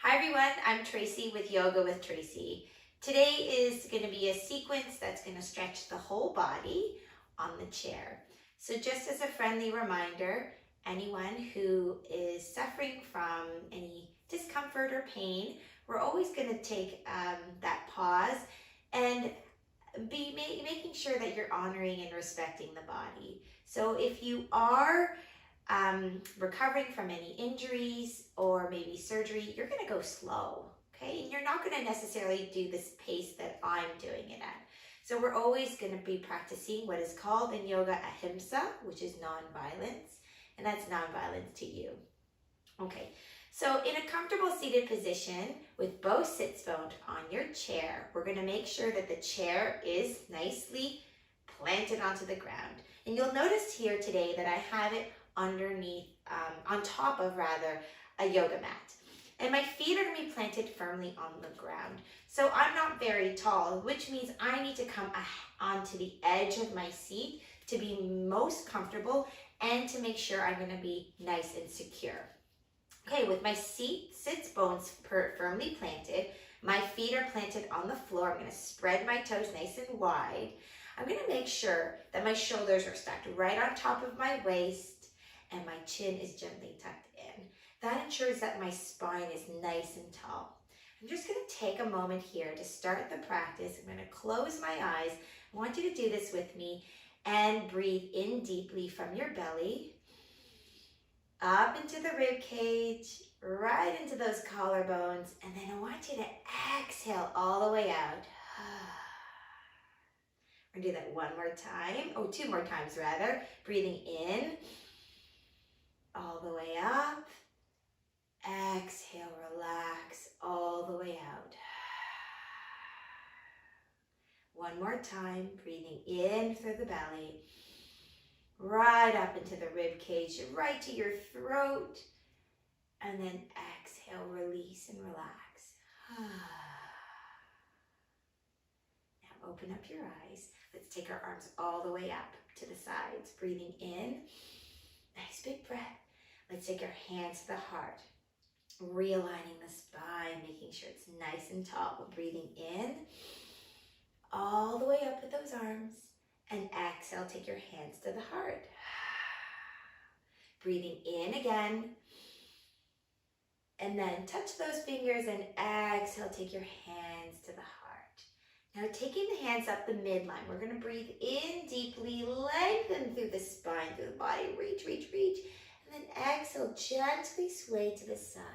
Hi everyone, I'm Tracy with Yoga with Tracy. Today is going to be a sequence that's going to stretch the whole body on the chair. So just as a friendly reminder, anyone who is suffering from any discomfort or pain, we're always going to take that pause and be making sure that you're honoring and respecting the body. So if you are recovering from any injuries or maybe surgery, you're going to go slow, okay? And you're not going to necessarily do this pace that I'm doing it at. So we're always going to be practicing what is called in yoga ahimsa, which is non-violence, and that's non-violence to you. Okay, so in a comfortable seated position with both sits bones on your chair, we're going to make sure that the chair is nicely planted onto the ground. And you'll notice here today that I have it underneath, on top of rather, a yoga mat. And my feet are going to be planted firmly on the ground. So I'm not very tall, which means I need to come onto the edge of my seat to be most comfortable and to make sure I'm going to be nice and secure. Okay, with my sits bones firmly planted, my feet are planted on the floor. I'm going to spread my toes nice and wide. I'm going to make sure that my shoulders are stacked right on top of my waist and my chin is gently tucked in. That ensures that my spine is nice and tall. I'm just going to take a moment here to start the practice. I'm going to close my eyes. I want you to do this with me and breathe in deeply from your belly, up into the rib cage, right into those collarbones, and then I want you to exhale all the way out. We're gonna do that one more time, two more times rather. Breathing in, all the way up. Exhale, relax, all the way out. One more time, breathing in through the belly, right up into the rib cage, right to your throat, and then exhale, release and relax. Now open up your eyes. Let's take our arms all the way up to the sides. Breathing in, nice big breath. Let's take our hands to the heart, realigning the spine, making sure it's nice and tall. Breathing in, all the way up with those arms, and exhale, take your hands to the heart. Breathing in again, and then touch those fingers and exhale, take your hands to the heart. Now taking the hands up the midline, we're going to breathe in deeply, lengthen through the spine, through the body, reach, reach, reach, and then exhale, gently sway to the side.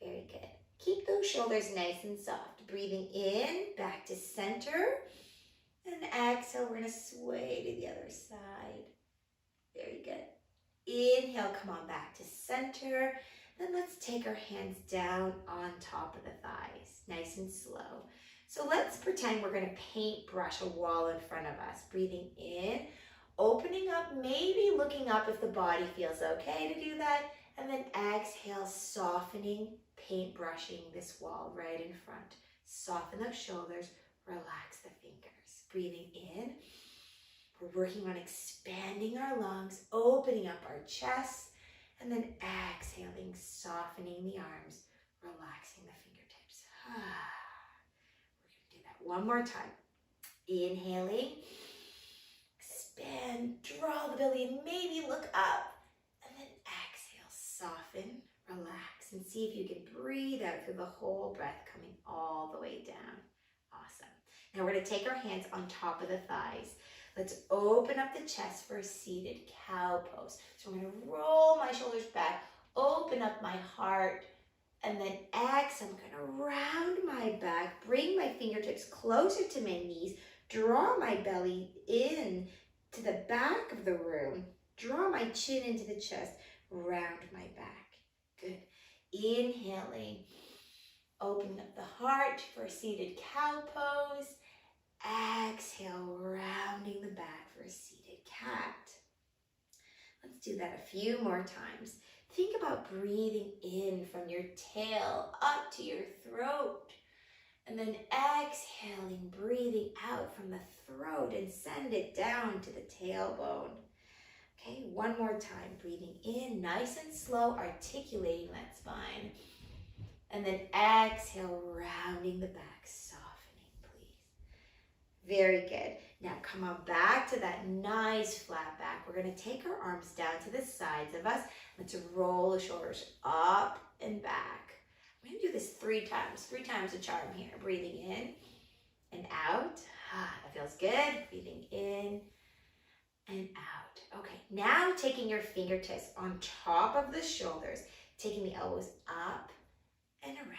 Very good. Keep those shoulders nice and soft. Breathing in, back to center, and exhale, we're going to sway to the other side. Very good. Inhale, come on back to center. Then let's take our hands down on top of the thighs, nice and slow. So let's pretend we're going to paintbrush a wall in front of us. Breathing in, opening up, maybe looking up if the body feels okay to do that. And then exhale, softening, paintbrushing this wall right in front. Soften those shoulders, relax the fingers. Breathing in, we're working on expanding our lungs, opening up our chest, and then exhaling, softening the arms, relaxing the fingertips. We're going to do that one more time. Inhaling, expand, draw the belly, and maybe look up. And then exhale, soften, relax, and see if you can breathe out through the whole breath, coming all the way down. Awesome. Now we're going to take our hands on top of the thighs. Let's open up the chest for a seated cow pose. So I'm going to roll my shoulders back, open up my heart, and then exhale. I'm going to round my back, bring my fingertips closer to my knees, draw my belly in to the back of the room, draw my chin into the chest, round my back. Good. Inhaling, open up the heart for a seated cow pose. Exhale, rounding the back for a seated cat. Let's do that a few more times. Think about breathing in from your tail up to your throat. And then exhaling, breathing out from the throat and send it down to the tailbone. Okay, one more time. Breathing in, nice and slow, articulating that spine. And then exhale, rounding the back, softening, please. Very good. Now come on back to that nice flat back. We're going to take our arms down to the sides of us. Let's roll the shoulders up and back. I'm going to do this 3 times. 3 times a charm here. Breathing in and out. That feels good. Breathing in and out. Okay, now taking your fingertips on top of the shoulders, taking the elbows up and around.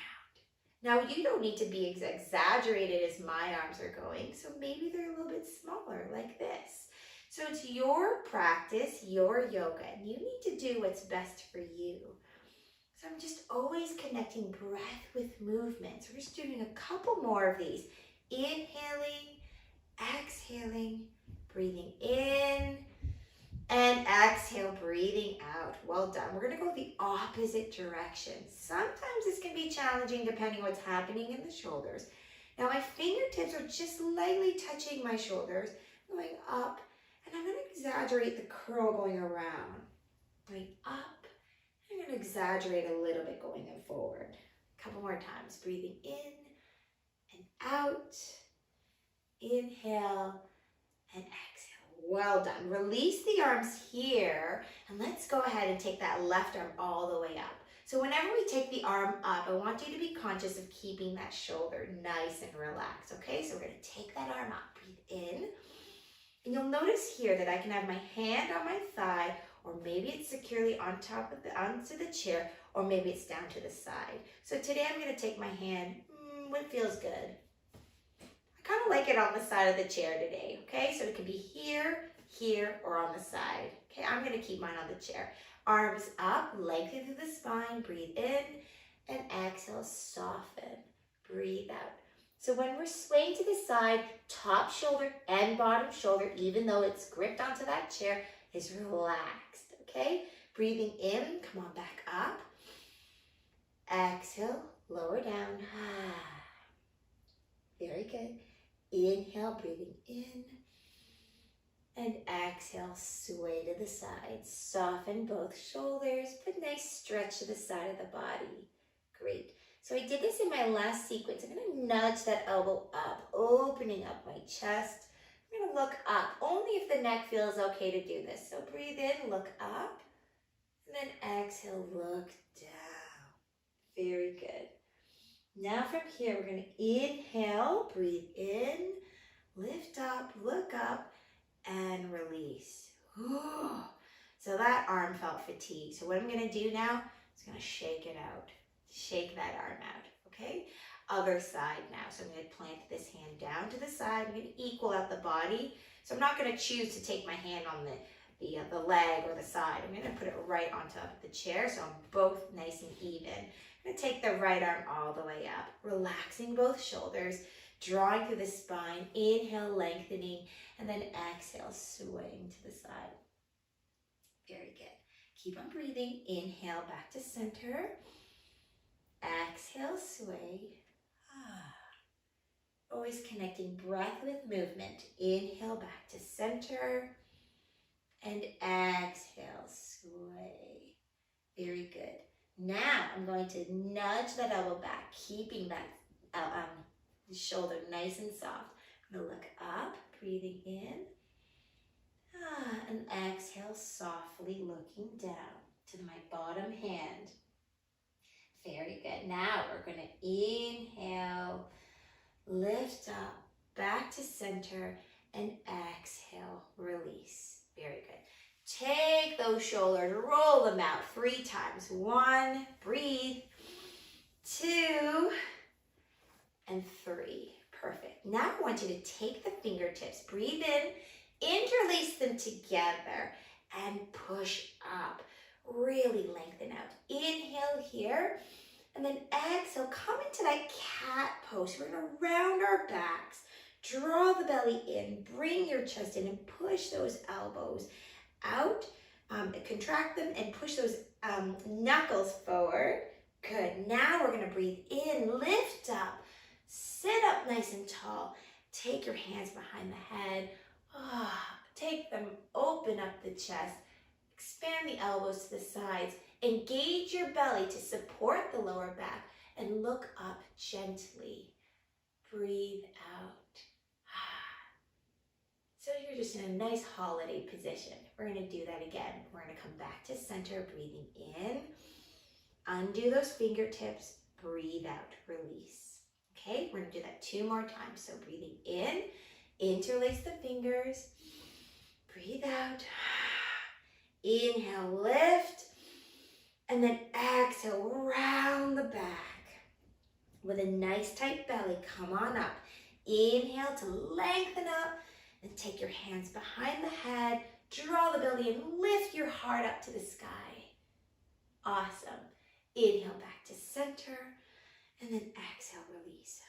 Now, you don't need to be exaggerated as my arms are going, so maybe they're a little bit smaller like this. So it's your practice, your yoga, and you need to do what's best for you. So I'm just always connecting breath with movement. So we're just doing a couple more of these. Inhaling, exhaling, breathing in, and exhale, breathing out. Well done. We're going to go the opposite direction. Sometimes this can be challenging depending on what's happening in the shoulders. Now my fingertips are just lightly touching my shoulders, going up, and I'm going to exaggerate the curl going around. Going up, and I'm going to exaggerate a little bit going forward. A couple more times. Breathing in and out. Inhale and exhale. Well done. Release the arms here, and let's go ahead and take that left arm all the way up. So whenever we take the arm up, I want you to be conscious of keeping that shoulder nice and relaxed, okay? So we're going to take that arm up. Breathe in, and you'll notice here that I can have my hand on my thigh, or maybe it's securely on top of onto the chair, or maybe it's down to the side. So today I'm going to take my hand, what feels good. Kind of like it on the side of the chair today, okay? So it could be here, here, or on the side. Okay, I'm gonna keep mine on the chair. Arms up, lengthen through the spine, breathe in, and exhale, soften, breathe out. So when we're swaying to the side, top shoulder and bottom shoulder, even though it's gripped onto that chair, is relaxed, okay? Breathing in, come on back up. Exhale, lower down. Very good. Inhale, breathing in, and exhale, sway to the side. Soften both shoulders, put a nice stretch to the side of the body. Great. So I did this in my last sequence. I'm going to nudge that elbow up, opening up my chest. I'm going to look up, only if the neck feels okay to do this. So breathe in, look up, and then exhale, look down. Very good. Now from here, we're going to inhale, breathe in, lift up, look up, and release. So that arm felt fatigued. So what I'm going to do now is going to shake it out. Shake that arm out, okay? Other side now. So I'm going to plant this hand down to the side. I'm going to equal out the body. So I'm not going to choose to take my hand on the leg or the side. I'm going to put it right on top of the chair so I'm both nice and even. I'm going to take the right arm all the way up, relaxing both shoulders, drawing through the spine, inhale, lengthening, and then exhale, swaying to the side. Very good. Keep on breathing. Inhale, back to center. Exhale, sway. Always connecting breath with movement. Inhale, back to center. And exhale, sway. Very good. Now I'm going to nudge that elbow back, keeping that shoulder nice and soft. I'm going to look up, breathing in. And exhale, softly looking down to my bottom hand. Very good. Now we're going to inhale, lift up, back to center, and exhale, release. Very good. Take those shoulders, roll them out 3 times. 1, breathe. 2, and 3. Perfect. Now I want you to take the fingertips, breathe in, interlace them together, and push up. Really lengthen out. Inhale here, and then exhale. Come into that cat pose. We're going to round our backs, draw the belly in, bring your chest in, and push those elbows out. Contract them and push those knuckles forward. Good. Now we're going to breathe in, lift up, sit up nice and tall. Take your hands behind the head. Take them, open up the chest. Expand the elbows to the sides. Engage your belly to support the lower back. And look up gently. Breathe out. So you're just in a nice holiday position. We're going to do that again. We're going to come back to center, breathing in. Undo those fingertips. Breathe out. Release. Okay, we're going to do that 2 more times. So breathing in, interlace the fingers. Breathe out. Inhale, lift. And then exhale, round the back. With a nice tight belly, come on up. Inhale to lengthen up. And take your hands behind the head. Draw the belly and lift your heart up to the sky. Awesome. Inhale back to center. And then exhale, release.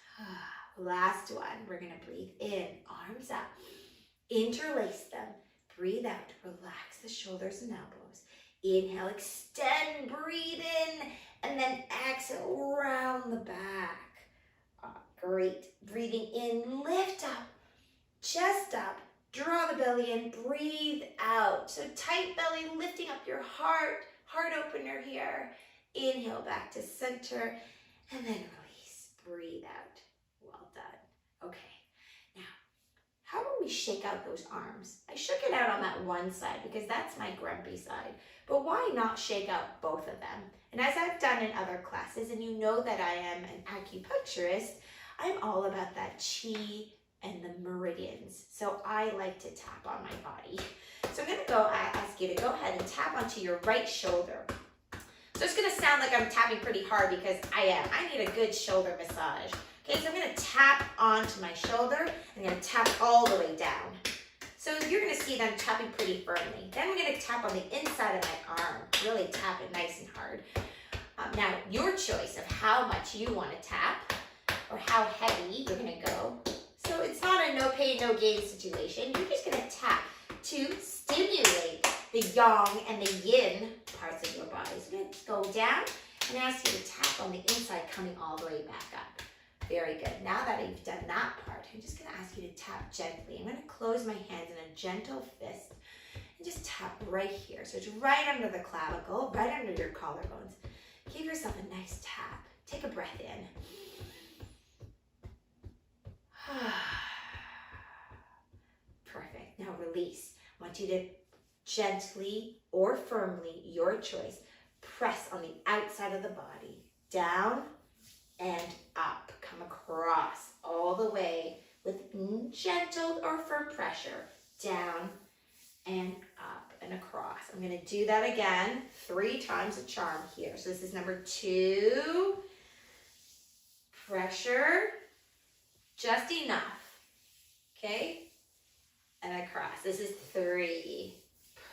Last one. We're going to breathe in. Arms up. Interlace them. Breathe out. Relax the shoulders and elbows. Inhale, extend, breathe in, and then exhale, round the back. Great. Breathing in, lift up, chest up, draw the belly in, breathe out. So tight belly, lifting up your heart opener here. Inhale back to center, and then release. Breathe out. Well done. Okay. How about we shake out those arms? I shook it out on that one side because that's my grumpy side. But why not shake out both of them? And as I've done in other classes, and you know that I am an acupuncturist, I'm all about that chi and the meridians. So I like to tap on my body. So I'm going to ask you to go ahead and tap onto your right shoulder. So it's going to sound like I'm tapping pretty hard because I am. I need a good shoulder massage. Okay, so I'm going to tap onto my shoulder. I'm going to tap all the way down. So you're going to see that I'm tapping pretty firmly. Then I'm going to tap on the inside of my arm. Really tap it nice and hard. Now, your choice of how much you want to tap or how heavy you're going to go. So it's not a no pain, no gain situation. You're just going to tap to stimulate the yang and the yin parts of your body. So I'm going to go down and ask you to tap on the inside, coming all the way back up. Very good. Now that you've done that part, I'm just going to ask you to tap gently. I'm going to close my hands in a gentle fist and just tap right here. So it's right under the clavicle, right under your collarbones. Give yourself a nice tap. Take a breath in. Perfect. Now release. I want you to gently or firmly, your choice, press on the outside of the body. Down and up. Come across all the way with gentle or firm pressure. Down and up and across. I'm going to do that again 3 times a charm here. So this is number 2. Pressure. Just enough. Okay? And across. This is 3.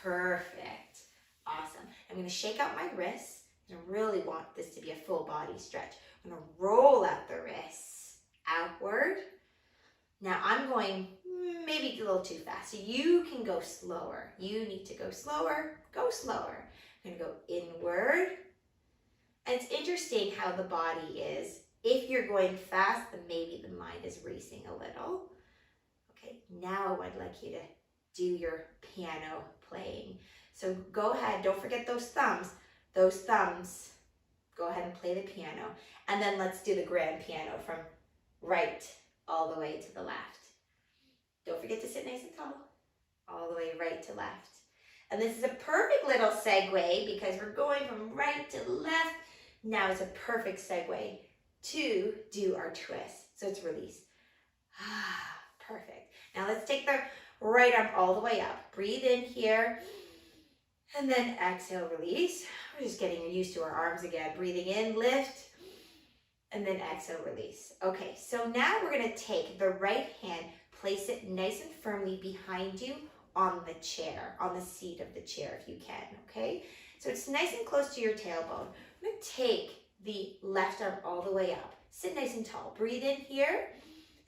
Perfect. Awesome. I'm going to shake out my wrists. I really want this to be a full body stretch. I'm going to roll out the wrists outward. Now I'm going maybe a little too fast. So you can go slower. You need to go slower. Go slower. I'm going to go inward. And it's interesting how the body is. If you're going fast, then maybe the mind is racing a little. Okay, now I'd like you to do your piano playing. So go ahead. Don't forget those thumbs. Those thumbs. Go ahead and play the piano. And then let's do the grand piano from right all the way to the left. Don't forget to sit nice and tall. All the way right to left. And this is a perfect little segue because we're going from right to left. Now it's a perfect segue to do our twist. So it's release. Perfect. Now let's take the right arm all the way up. Breathe in here. And then exhale, release. We're just getting used to our arms again. Breathing in, lift. And then exhale, release. Okay, so now we're going to take the right hand, place it nice and firmly behind you on the chair, on the seat of the chair if you can, okay? So it's nice and close to your tailbone. I'm going to take the left arm all the way up. Sit nice and tall. Breathe in here.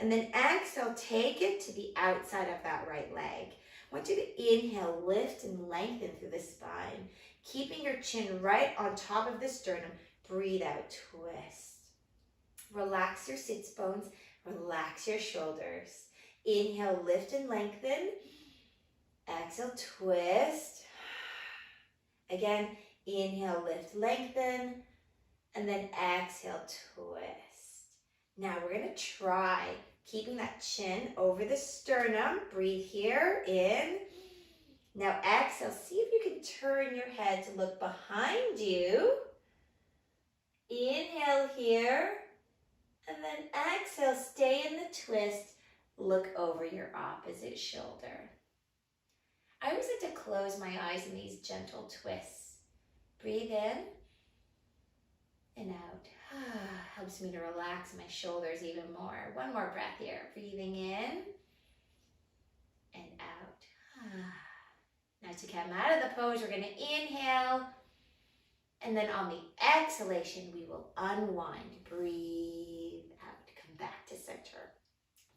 And then exhale, take it to the outside of that right leg. I want you to inhale, lift and lengthen through the spine. Keeping your chin right on top of the sternum. Breathe out, twist. Relax your sits bones. Relax your shoulders. Inhale, lift and lengthen. Exhale, twist. Again, inhale, lift, lengthen. And then exhale, twist. Now we're gonna try keeping that chin over the sternum. Breathe here, in. Now exhale, see if you can turn your head to look behind you. Inhale here, and then exhale, stay in the twist. Look over your opposite shoulder. I always like to close my eyes in these gentle twists. Breathe in and out. Helps me to relax my shoulders even more. One more breath here. Breathing in and out. Now to come out of the pose, we're going to inhale. And then on the exhalation, we will unwind. Breathe out. Come back to center.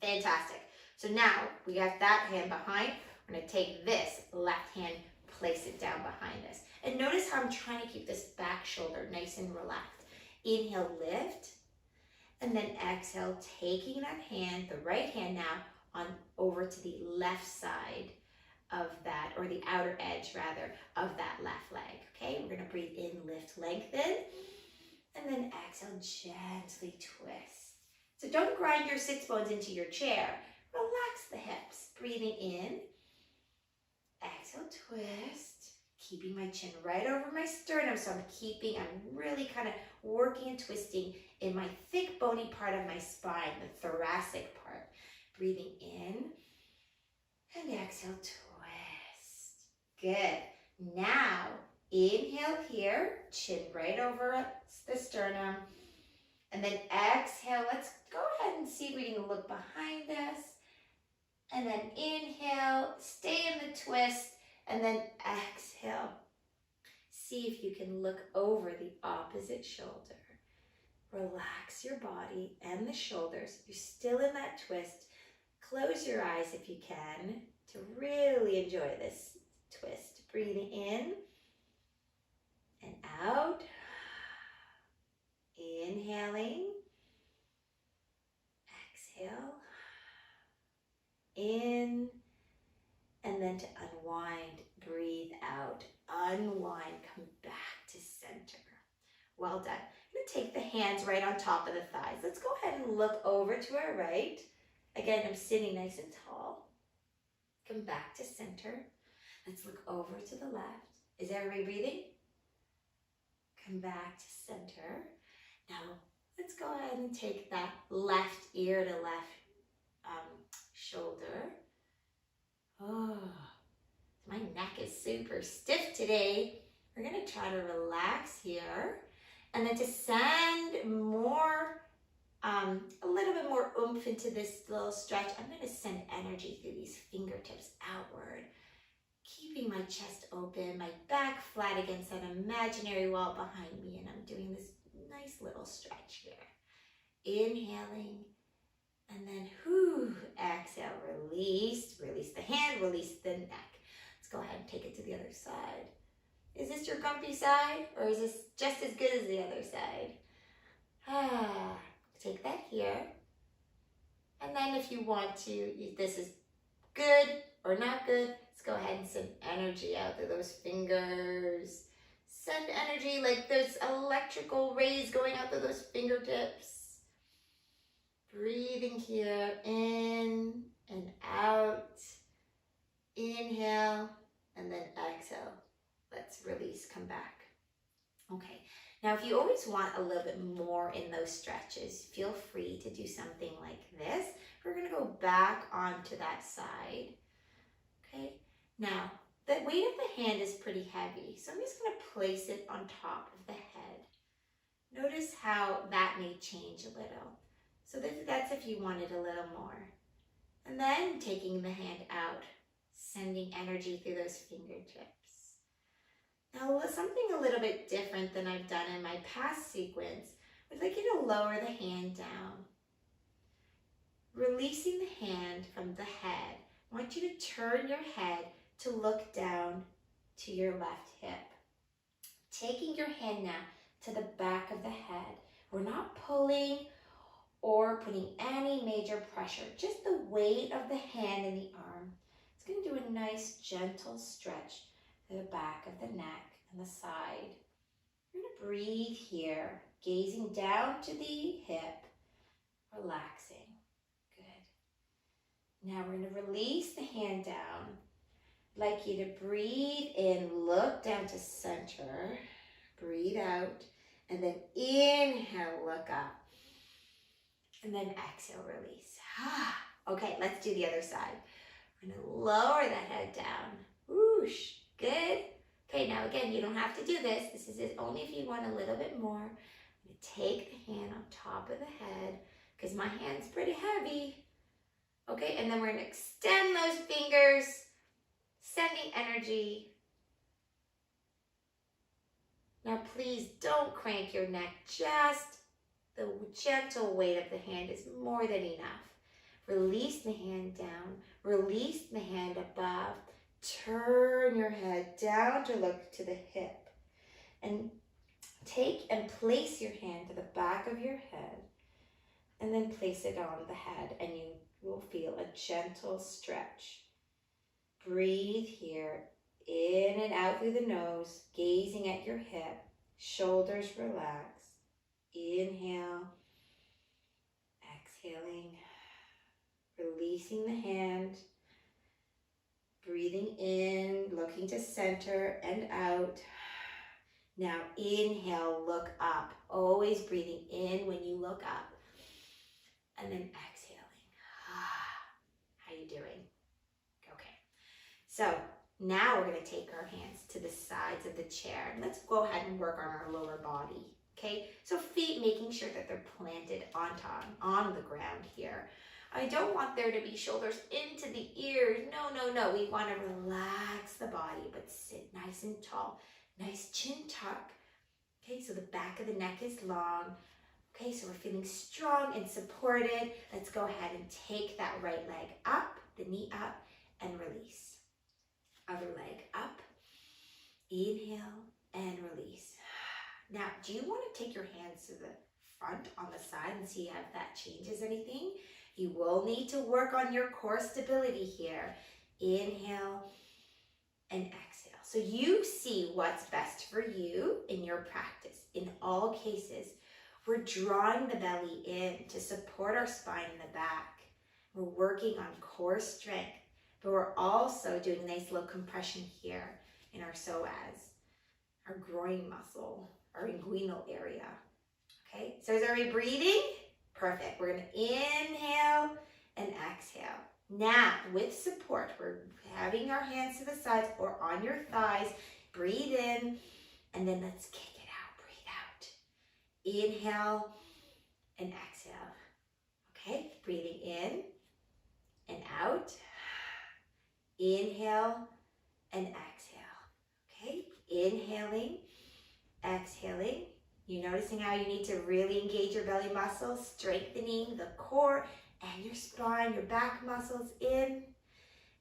Fantastic. So now we got that hand behind. We're going to take this left hand, place it down behind us. And notice how I'm trying to keep this back shoulder nice and relaxed. Inhale, lift. And then exhale, taking that hand, the right hand now, on over to the left side of that, or the outer edge rather, of that left leg. Okay, we're going to breathe in, lift, lengthen. And then exhale, gently twist. So don't grind your sits bones into your chair. Relax the hips. Breathing in. Exhale, twist. Keeping my chin right over my sternum. So I'm really kind of working and twisting in my thick bony part of my spine, the thoracic part. Breathing in. And exhale, twist. Good. Now, inhale here. Chin right over the sternum. And then exhale, let's go ahead and see if we can look behind us. And then inhale, stay in the twist, and then exhale. See if you can look over the opposite shoulder. Relax your body and the shoulders. You're still in that twist. Close your eyes if you can to really enjoy this twist. Breathing in and out. Inhaling, exhale, in, and then to unwind, breathe out, unwind, come back to center. Well done. I'm going to take the hands right on top of the thighs. Let's go ahead and look over to our right. Again, I'm sitting nice and tall. Come back to center. Let's look over to the left. Is everybody breathing? Come back to center. Now, let's go ahead and take that left ear to left shoulder. Oh, my neck is super stiff today. We're going to try to relax here. And then to send more, a little bit more oomph into this little stretch, I'm going to send energy through these fingertips outward. Keeping my chest open, my back flat against that imaginary wall behind me. And I'm doing this nice little stretch here. Inhaling, and then exhale, release the hand, release the neck. Let's go ahead and take it to the other side. Is this your grumpy side, or is this just as good as the other side? Take that here. And then if you want to, if this is good or not good, let's go ahead and send energy out through those fingers. Send energy like there's electrical rays going out through those fingertips. Breathing here, in and out. Inhale, and then exhale. Let's release, come back. Okay, now if you always want a little bit more in those stretches, feel free to do something like this. We're gonna go back onto that side. Okay, now the weight of the hand is pretty heavy, so I'm just going to place it on top of the head. Notice how that may change a little. So that's if you wanted a little more. And then taking the hand out, sending energy through those fingertips. Now something a little bit different than I've done in my past sequence, I'd like you to lower the hand down. Releasing the hand from the head, I want you to turn your head to look down to your left hip. Taking your hand now to the back of the head. We're not pulling or putting any major pressure, just the weight of the hand and the arm. It's going to do a nice gentle stretch to the back of the neck and the side. We're going to breathe here. gazing down to the hip, relaxing. Good. Now we're going to release the hand down. I'd like you to breathe in, look down to center, breathe out, and then inhale, look up. And then exhale, release. Okay, let's do the other side. We're going to lower the head down. Whoosh, good. Okay, now again, you don't have to do this. This is only if you want a little bit more. I'm going to take the hand on top of the head because my hand's pretty heavy. Okay, and then we're going to extend those fingers, sending energy. Now please don't crank your neck. Just the gentle weight of the hand is more than enough. Release the hand down. Release the hand above. Turn your head down to look to the hip. And take and place your hand to the back of your head. And then place it on the head. And you will feel a gentle stretch. Breathe here. In and out through the nose. Gazing at your hip. Shoulders relax. Inhale. Exhaling. Releasing the hand. Breathing in, looking to center and out. Now inhale, look up. Always breathing in when you look up. And then exhaling. How you doing? Okay. So now we're going to take our hands to the sides of the chair. And let's go ahead and work on our lower body. Okay, so feet making sure that they're planted on the ground here. I don't want there to be shoulders into the ears. No. We want to relax the body, but sit nice and tall. Nice chin tuck. Okay, so the back of the neck is long. Okay, so we're feeling strong and supported. Let's go ahead and take that right leg up, the knee up, and release. Other leg up. Inhale and release. Now, do you want to take your hands to the front on the side and see if that changes anything? You will need to work on your core stability here. Inhale and exhale. So you see what's best for you in your practice. In all cases, we're drawing the belly in to support our spine in the back. We're working on core strength, but we're also doing nice little compression here in our psoas, our groin muscle, our inguinal area. Okay, so is everybody breathing? Perfect. We're going to inhale and exhale. Now, with support, we're having our hands to the sides or on your thighs. Breathe in, and then let's kick it out. Breathe out. Inhale and exhale. Okay, breathing in and out. Inhale and exhale. Okay, inhaling, exhaling. You're noticing how you need to really engage your belly muscles, strengthening the core and your spine, your back muscles in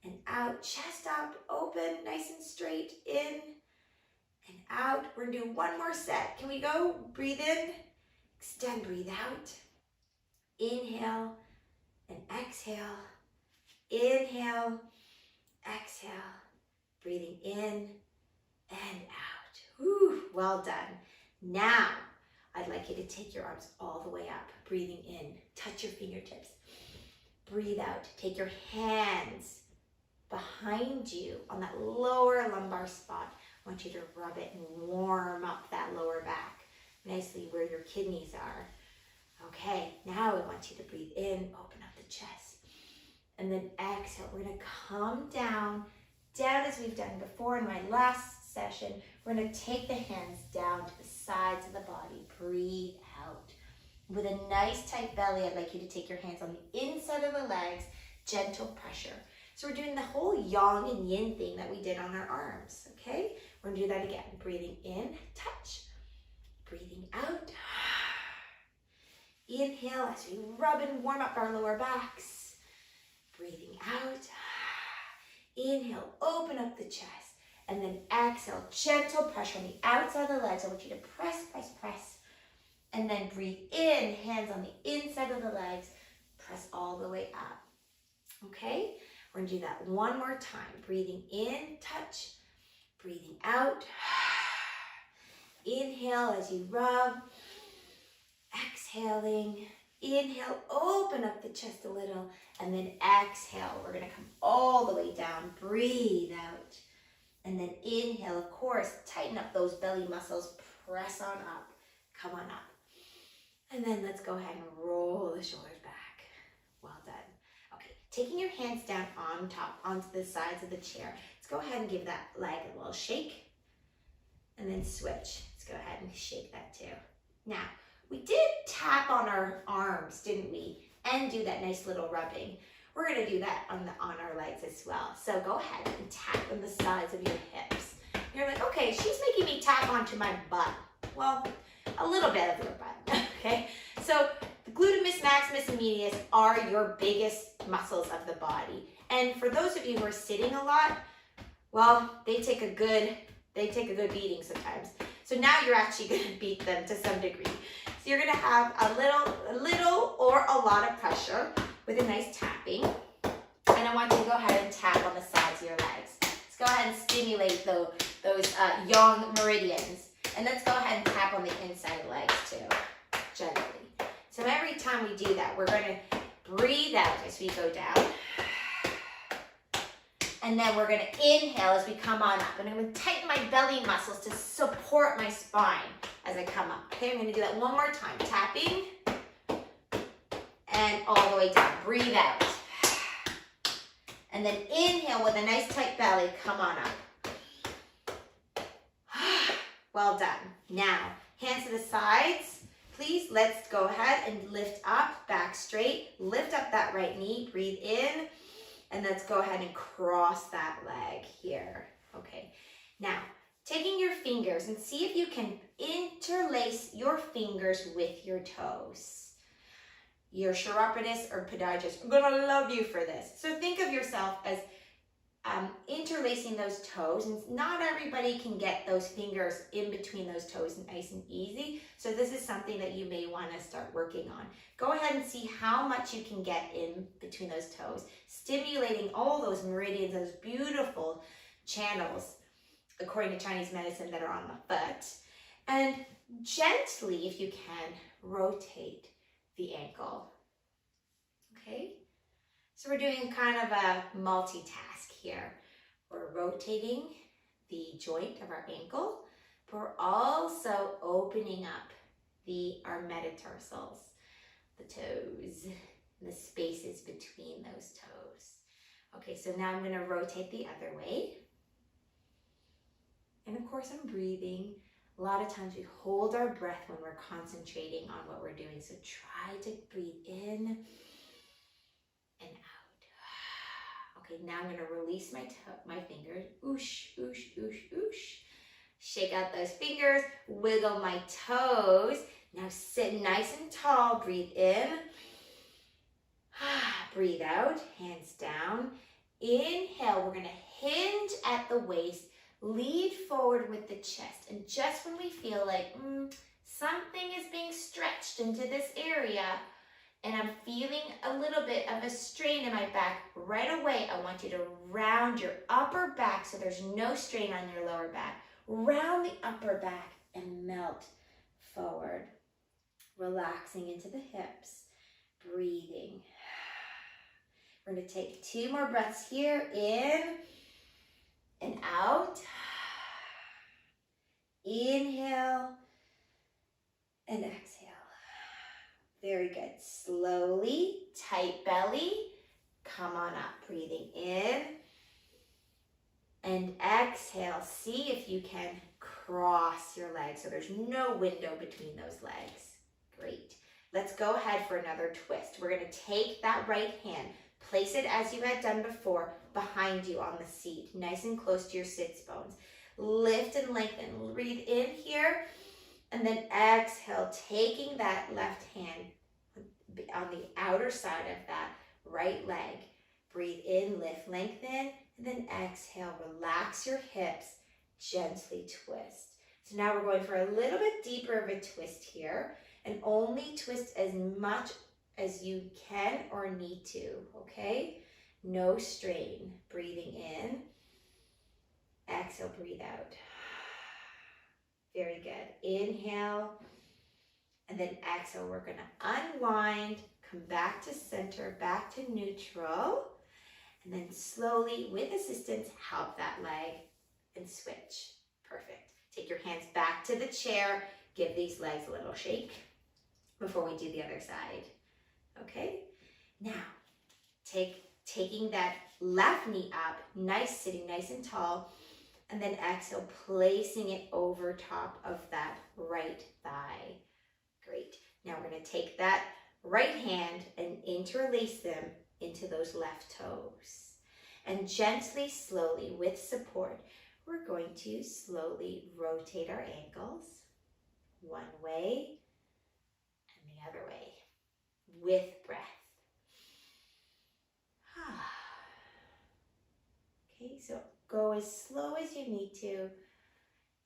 and out, chest up, open, nice and straight, in and out. We're gonna do one more set. Can we go? Breathe in, extend, breathe out. Inhale and exhale. Inhale, exhale, breathing in and out. Whew, well done. Now, I'd like you to take your arms all the way up, breathing in, touch your fingertips. Breathe out, take your hands behind you on that lower lumbar spot. I want you to rub it and warm up that lower back, nicely where your kidneys are. Okay, now I want you to breathe in, open up the chest. And then exhale, we're gonna come down as we've done before in my last session. We're gonna take the hands down to the sides of the body. Breathe out. With a nice tight belly, I'd like you to take your hands on the inside of the legs, gentle pressure. So we're doing the whole yang and yin thing that we did on our arms, okay? We're gonna do that again. Breathing in, touch. Breathing out. Inhale as we rub and warm up our lower backs. Breathing out. Inhale, open up the chest. And then exhale, gentle pressure on the outside of the legs. I want you to press, press, press. And then breathe in, hands on the inside of the legs. Press all the way up. Okay? We're gonna do that one more time. Breathing in, touch. Breathing out. Inhale as you rub. exhaling. Inhale, open up the chest a little, and then exhale. We're gonna come all the way down, breathe out. And then inhale, of course, tighten up those belly muscles, press on up, come on up. And then let's go ahead and roll the shoulders back. Well done. Okay, taking your hands down on top, onto the sides of the chair. Let's go ahead and give that leg a little shake. And then switch. Let's go ahead and shake that too. Now, we did tap on our arms, didn't we? And do that nice little rubbing. We're gonna do that on our legs as well. So go ahead and tap on the sides of your hips. You're like, okay, she's making me tap onto my butt. Well, a little bit of your butt, okay? So the glutamus maximus and medius are your biggest muscles of the body. And for those of you who are sitting a lot, well, they take a good beating sometimes. So now you're actually gonna beat them to some degree. So you're gonna have a little or a lot of pressure with a nice tapping. And I want you to go ahead and tap on the sides of your legs. Let's go ahead and stimulate those yang meridians. And let's go ahead and tap on the inside of the legs too, gently. So every time we do that, we're gonna breathe out as we go down. And then we're gonna inhale as we come on up. And I'm gonna tighten my belly muscles to support my spine as I come up. Okay, I'm gonna do that one more time. Tapping, and all the way down. Breathe out. And then inhale with a nice tight belly, come on up. Well done. Now, hands to the sides. Please, let's go ahead and lift up, back straight. Lift up that right knee, breathe in. And let's go ahead and cross that leg here. Okay, now taking your fingers and see if you can interlace your fingers with your toes. Your chiropodists or podiatrists are gonna love you for this. So think of yourself as interlacing those toes, and not everybody can get those fingers in between those toes nice and easy. So this is something that you may want to start working on. Go ahead and see how much you can get in between those toes, stimulating all those meridians, those beautiful channels, according to Chinese medicine, that are on the foot. And gently, if you can, rotate the ankle. Okay? So we're doing kind of a multitask here. We're rotating the joint of our ankle, but we're also opening up our metatarsals, the toes, and the spaces between those toes. Okay, so now I'm gonna rotate the other way. And of course I'm breathing. A lot of times we hold our breath when we're concentrating on what we're doing. So try to breathe in and out. Okay, now I'm gonna release my fingers. Oosh, oosh, oosh, oosh. Shake out those fingers, wiggle my toes. Now sit nice and tall, breathe in. Breathe out, hands down. Inhale, we're gonna hinge at the waist, lead forward with the chest. And just when we feel like something is being stretched into this area, and I'm feeling a little bit of a strain in my back, right away I want you to round your upper back so there's no strain on your lower back. Round the upper back and melt forward. Relaxing into the hips, breathing. We're going to take 2 more breaths here, in and out. Inhale and exhale. Very good. Slowly, tight belly. Come on up, breathing in. And exhale. See if you can cross your legs so there's no window between those legs. Great. Let's go ahead for another twist. We're going to take that right hand, place it as you had done before, behind you on the seat, nice and close to your sits bones. Lift and lengthen. Breathe in here, and then exhale, taking that left hand on the outer side of that right leg. Breathe in, lift, lengthen, and then exhale, relax your hips, gently twist. So now we're going for a little bit deeper of a twist here, and only twist as much as you can or need to, okay? No strain. Breathing in, exhale, breathe out. Very good. Inhale, And then exhale, we're gonna unwind, come back to center, back to neutral, and then slowly, with assistance, help that leg and switch. Perfect. Take your hands back to the chair. Give these legs a little shake before we do the other side. Okay? Now, taking that left knee up, nice, sitting nice and tall, and then exhale, placing it over top of that right thigh. Great. Now we're going to take that right hand and interlace them into those left toes. And gently, slowly, with support, we're going to slowly rotate our ankles one way and the other way with breath. Okay, so go as slow as you need to.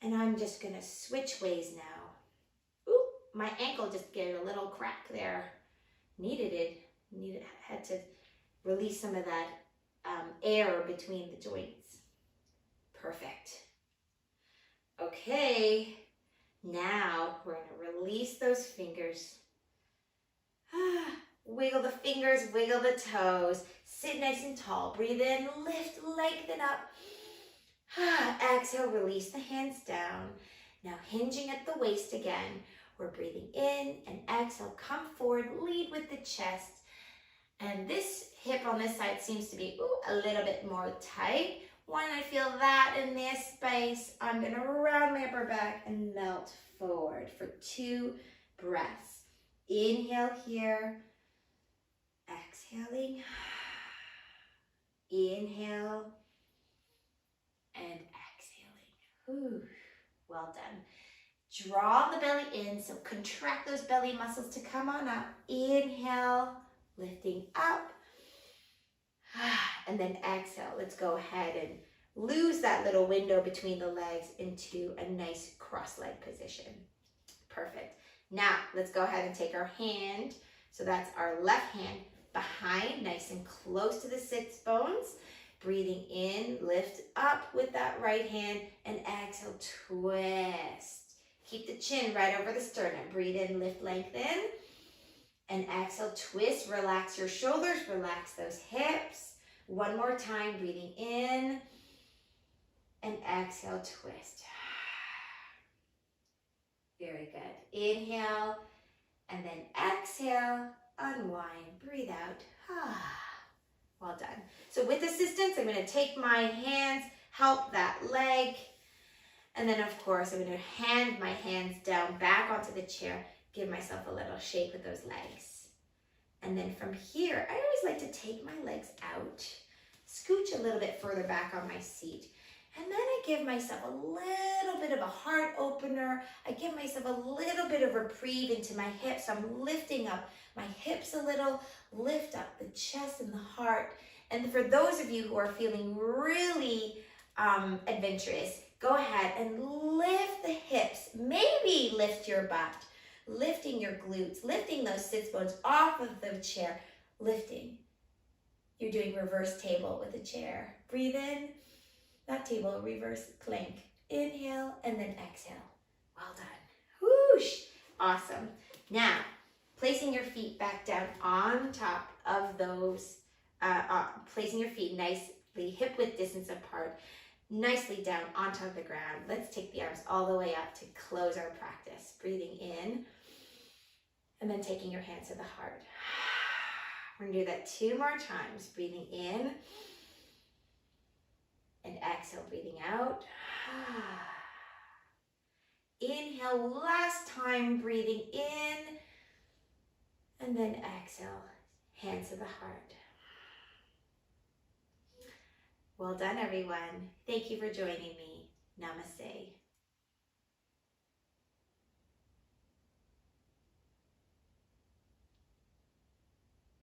And I'm just going to switch ways now. Ooh, my ankle just gave a little crack there. Had to release some of that air between the joints. Perfect. Okay, now we're going to release those fingers. Wiggle the fingers, wiggle the toes. Sit nice and tall. Breathe in, lift, lengthen up. Exhale, release the hands down. Now hinging at the waist again. We're breathing in and exhale. Come forward, lead with the chest. And this hip on this side seems to be a little bit more tight. When I feel that in this space, I'm going to round my upper back and melt forward for 2 breaths. Inhale here. Exhaling. Inhale. And exhaling. Whew. Well done. Draw the belly in, so contract those belly muscles to come on up. Inhale, lifting up. And then exhale. Let's go ahead and lose that little window between the legs into a nice cross-leg position. Perfect. Now, let's go ahead and take our hand. So that's our left hand behind, nice and close to the sits bones. Breathing in, lift up with that right hand, and exhale, twist. Keep the chin right over the sternum. Breathe in, lift, lengthen. And exhale, twist, relax your shoulders, relax those hips. One more time, breathing in. And exhale, twist. Very good. Inhale, and then exhale, unwind, breathe out. Well done. So with assistance, I'm going to take my hands, help that leg. And then, of course, I'm going to hand my hands down back onto the chair, give myself a little shake with those legs. And then from here, I always like to take my legs out, scooch a little bit further back on my seat. And then I give myself a little bit of a heart opener. I give myself a little bit of reprieve into my hips. So I'm lifting up my hips a little, lift up the chest and the heart. And for those of you who are feeling really adventurous, go ahead and lift the hips. Maybe lift your butt, lifting your glutes, lifting those sits bones off of the chair, lifting. You're doing reverse table with the chair. Breathe in. That table, reverse plank. Inhale and then exhale. Well done. Whoosh. Awesome. Now, placing your feet back down on top of those, placing your feet nicely hip width distance apart, nicely down on top of the ground. Let's take the arms all the way up to close our practice. Breathing in and then taking your hands to the heart. We're going to do that 2 more times. Breathing in. And exhale, breathing out. Inhale, last time, breathing in. And then exhale, hands to the heart. Well done, everyone. Thank you for joining me. Namaste.